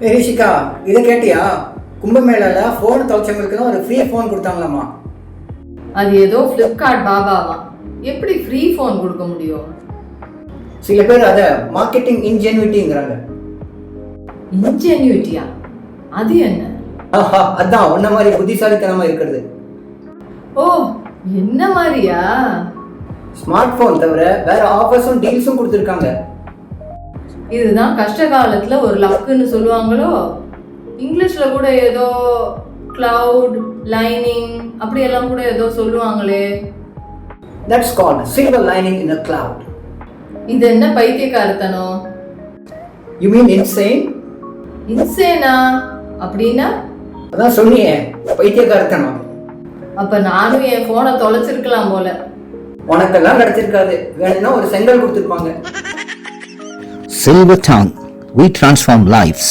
ரிஷிகா, இதை கேட்டியா? கும்பமேளால ஃபோன் தொலைச்சவங்களுக்கு ஒரு ஃப்ரீ ஃபோன் கொடுத்தாங்களாமா. அது ஏதோ ஃப்ளிப்கார்ட் பாபாவா, எப்படி ஃப்ரீ ஃபோன் கொடுக்க முடியும்? சில பேர் அதை மார்க்கெட்டிங் இன்ஜென்யூட்டிங்கிறாங்க. இன்ஜென்யூட்டியா? அது என்ன? அதான் உன்ன மாதிரி புத்திசாலித்தனமா இருக்கிறது. ஓ, என்ன மாதிரியா? ஸ்மார்ட் போன் தவிர வேற ஆஃபர்ஸும் டீல்ஸும் கொடுத்துருக்காங்க. இதுதான் கஷ்ட காலத்துல ஒரு லக்குன்னு சொல்லுவாங்களோ. இங்கிலீஷ்ல கூட ஏதோ கிளவுட் லைனிங் அப்படி எல்லாம் கூட ஏதோ சொல்லுவாங்களே. That's called silver lining in a cloud. இது என்ன பைத்தியக்காரத்தனம்? You mean insane? இன்சேனா அப்படின்னா? அதான் சொன்னியே, பைத்தியக்காரத்தனம். அப்ப நானும் என் போனை தொலைச்சிருக்கலாம் போல. உனக்கெல்லாம் கிடைச்சிருக்காது, வேணும்னா ஒரு செங்கல் கொடுத்துருப்பாங்க. Silver Tongue, we transform lives.